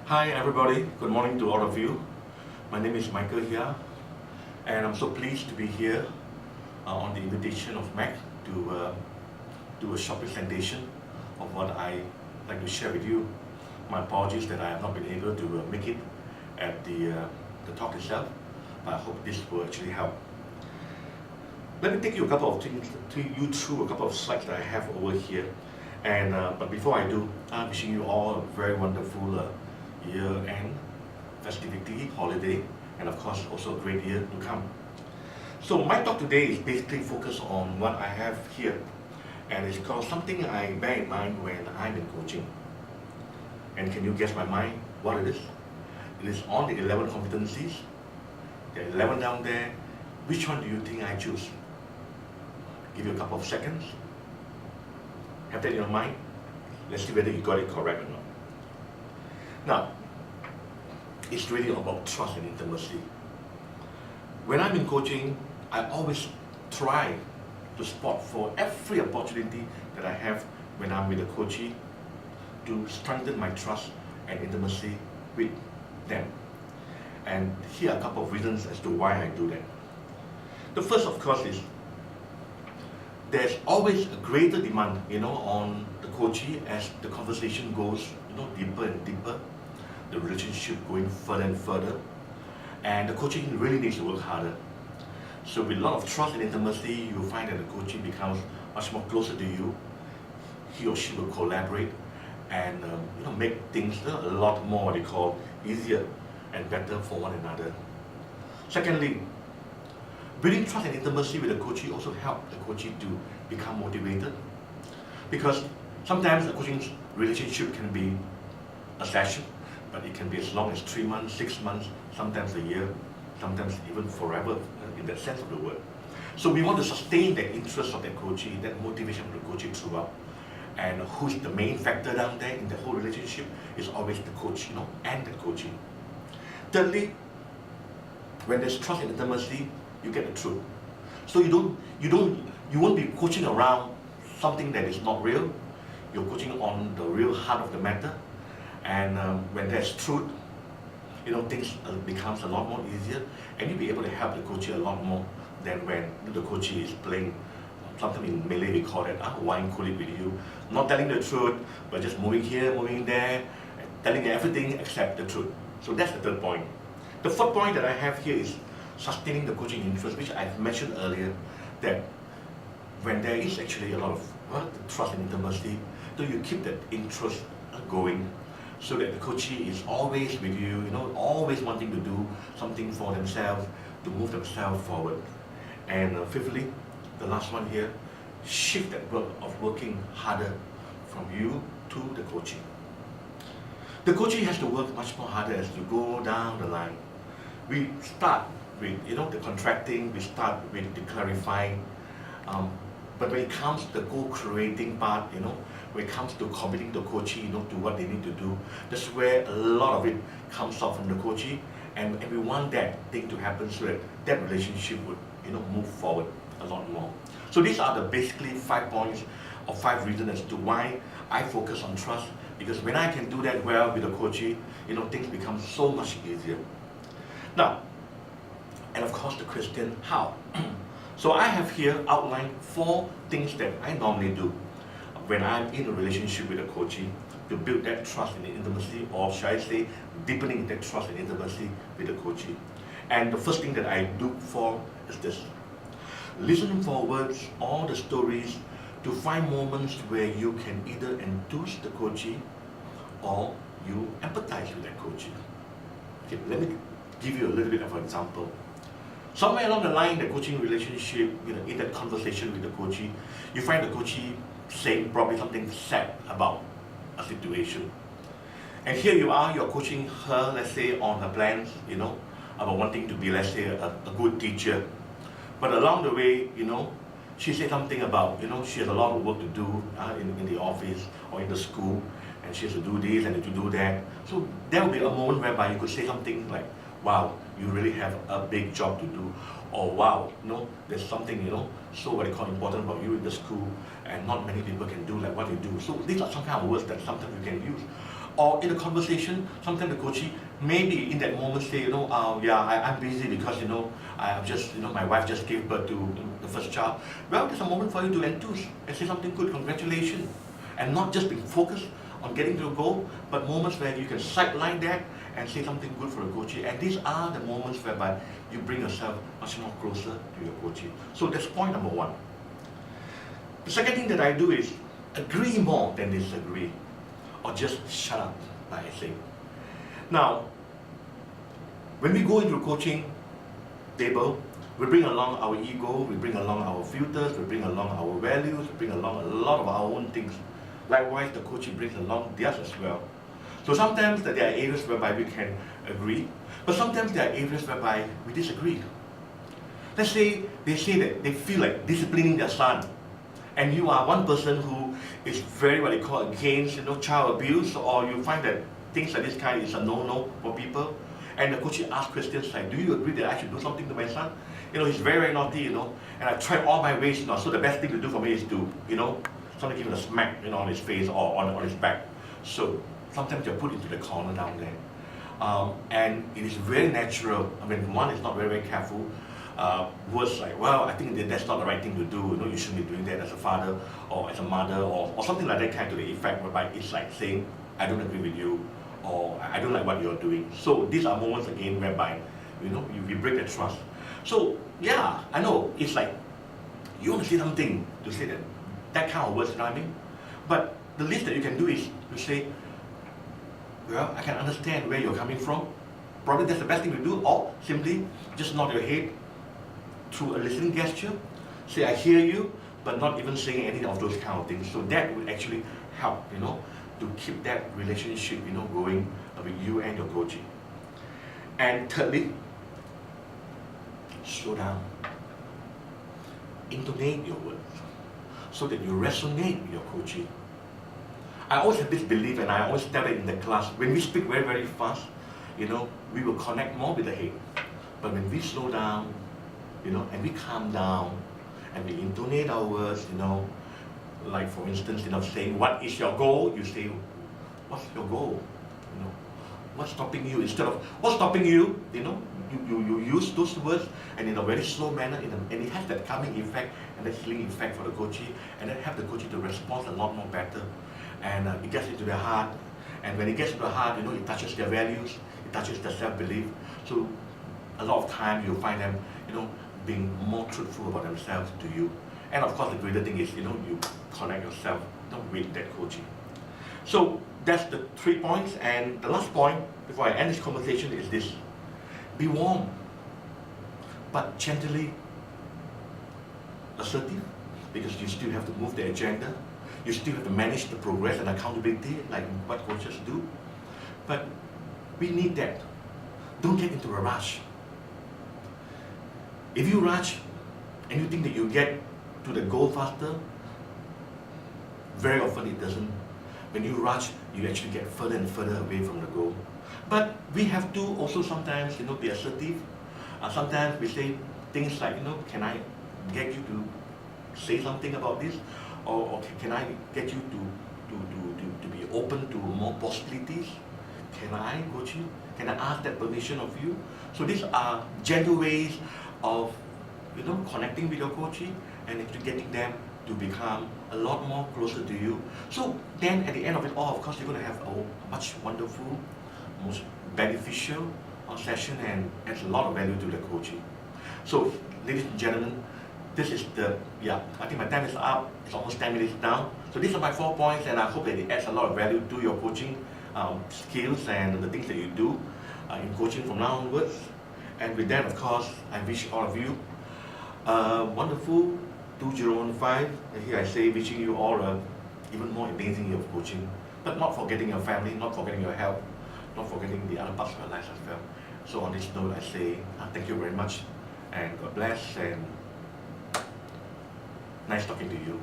Hi everybody, good morning to all of you. My name is Michael Heah and I'm so pleased to be here on the invitation of Mac to do a short presentation of what I like to share with you. My apologies that I have not been able to make it at the talk itself, but I hope this will actually help. Let me take you a couple of things, through a couple of slides that I have over here. And but before I do, I'm wishing you all a very wonderful year-end festivity, holiday, and of course also a great year to come. So my talk today is basically focused on what I have here, and it's called something I bear in mind when I'm in coaching. And can you guess my mind what it is? It is on the 11 competencies. There are 11 down there. Which one do you think I choose? Give you a couple of seconds. Have that in your mind. Let's see whether you got it correct or not. Now, it's really about trust and intimacy. When I'm in coaching, I always try to spot for every opportunity that I have when I'm with a coachee to strengthen my trust and intimacy with them. And here are a couple of reasons as to why I do that. The first, of course, is there's always a greater demand, on the coachee as the conversation goes, deeper and deeper, the relationship going further and further, and the coaching really needs to work harder. So with a lot of trust and intimacy, you'll find that the coachee becomes much more closer to you. He or she will collaborate and make things a lot more what they call easier and better for one another. Secondly, building trust and intimacy with the coachee also helps the coachee to become motivated, because sometimes a coaching relationship can be a session, but it can be as long as 3 months, 6 months, sometimes a year, sometimes even forever in that sense of the word. So we want to sustain the interest of the coachee, that motivation of the coachee throughout. And who's the main factor down there in the whole relationship is always the coach, and the coachee. Thirdly, when there's trust and intimacy, you get the truth. So you won't be coaching around something that is not real. You're coaching on the real heart of the matter. And when there's truth, things becomes a lot more easier, and you'll be able to help the coachee a lot more than when the coachee is playing something in Malay we call it wine kulit with you, not telling the truth, but just moving here, moving there, telling everything except the truth. So that's the third point. The fourth point that I have here is sustaining the coaching interest, which I've mentioned earlier, that when there is actually a lot of trust and intimacy, so you keep that interest going, so that the coachee is always with you, always wanting to do something for themselves, to move themselves forward. And fifthly, the last one here, shift that work of working harder from you to the coachee. The coachee has to work much more harder as you go down the line. We start with the contracting, we start with the clarifying, but when it comes to the co-creating part, when it comes to committing the coachee to what they need to do, that's where a lot of it comes out from the coachee, and we want that thing to happen so that that relationship would move forward a lot more. So these are the basically 5 points or 5 reasons as to why I focus on trust, because when I can do that well with the coachee, things become so much easier. Now, and of course the question, how? So I have here outlined 4 things that I normally do when I'm in a relationship with a coachee to build that trust and intimacy, or should I say, deepening that trust and intimacy with the coachee. And the first thing that I look for is this: listen for words or the stories to find moments where you can either enthuse the coachee or you empathize with that coachee. Okay, let me give you a little bit of an example. Somewhere along the line, the coaching relationship, in that conversation with the coachee, you find the coachee saying probably something sad about a situation. And here you are, you're coaching her, let's say, on her plans, about wanting to be, let's say, a good teacher. But along the way, she said something about, she has a lot of work to do in the office or in the school, and she has to do this and to do that. So there will be a moment whereby you could say something like, wow, you really have a big job to do, or wow, there's something, so what they call important about you in the school, and not many people can do like what you do. So these are some kind of words that sometimes you can use. Or in a conversation, sometimes the coachee maybe in that moment say, I'm busy because, I just, my wife just gave birth to the first child. Well, there's a moment for you to enthuse and say something good, congratulations. And not just being focused on getting to the goal, but moments where you can sideline that and say something good for the coachee. And these are the moments whereby you bring yourself much more closer to your coachee. So that's point number one. The second thing that I do is agree more than disagree, or just shut up, like I say. Now, when we go into the coaching table, we bring along our ego, we bring along our filters, we bring along our values, we bring along a lot of our own things. Likewise, the coaching brings along theirs as well. So sometimes there are areas whereby we can agree, but sometimes there are areas whereby we disagree. Let's say they say that they feel like disciplining their son, and you are one person who is very what they call against child abuse, or you find that things like this kind is a no-no for people, and the coach asks questions like, do you agree that I should do something to my son? He's very, very naughty, and I tried all my ways, so the best thing to do for me is to, somebody give him a smack, on his face or on his back. So sometimes you're put into the corner down there. And it is very natural. I mean, one is not very, very careful. Words like, well, I think that's not the right thing to do. You shouldn't be doing that as a father or as a mother or something like that kind to the effect whereby it's like saying, I don't agree with you, or I don't like what you're doing. So these are moments again whereby, you break the trust. So yeah, I know it's like you want to say something to say that kind of words rhyming, but the least that you can do is to say, well, I can understand where you're coming from. Probably that's the best thing to do, or simply just nod your head through a listening gesture. Say, I hear you, but not even saying any of those kind of things. So that will actually help, to keep that relationship, going with you and your coaching. And thirdly, slow down. Intonate your words so that you resonate with your coaching. I always have this belief, and I always tell it in the class, when we speak very, very fast, we will connect more with the head. But when we slow down, and we calm down, and we intonate our words, like for instance, saying, what is your goal? You say, what's your goal? What's stopping you? Instead of, what's stopping you? You use those words and in a very slow manner, and it has that calming effect and that healing effect for the coachee, and that help the coachee to respond a lot more better. And it gets into their heart, and when it gets into the heart, it touches their values, it touches their self-belief. So a lot of times you'll find them, being more truthful about themselves to you. And of course, the greater thing is, you connect yourself with that coaching. So that's the 3 points. And the last point, before I end this conversation, is this. Be warm, but gently assertive, because you still have to move the agenda. You still have to manage the progress and accountability, like what coaches do. But we need that. Don't get into a rush. If you rush and you think that you get to the goal faster, very often it doesn't. When you rush, you actually get further and further away from the goal. But we have to also sometimes, be assertive. Sometimes we say things like, can I get you to say something about this? Or can I get you to be open to more possibilities? Can I, coach you? Can I ask that permission of you? So these are gentle ways of, connecting with your coachee and actually getting them to become a lot more closer to you. So then at the end of it all, of course, you're going to have a much wonderful, most beneficial session, and adds a lot of value to the coaching. So ladies and gentlemen, this is I think my time is up. It's almost 10 minutes down. So these are my 4 points, and I hope that it adds a lot of value to your coaching skills and the things that you do in coaching from now onwards. And with that, of course, I wish all of you a wonderful 2015. And here I say, wishing you all a even more amazing year of coaching. But not forgetting your family, not forgetting your health, not forgetting the other parts of your life as well. So on this note, I say thank you very much, and God bless, and nice talking to you.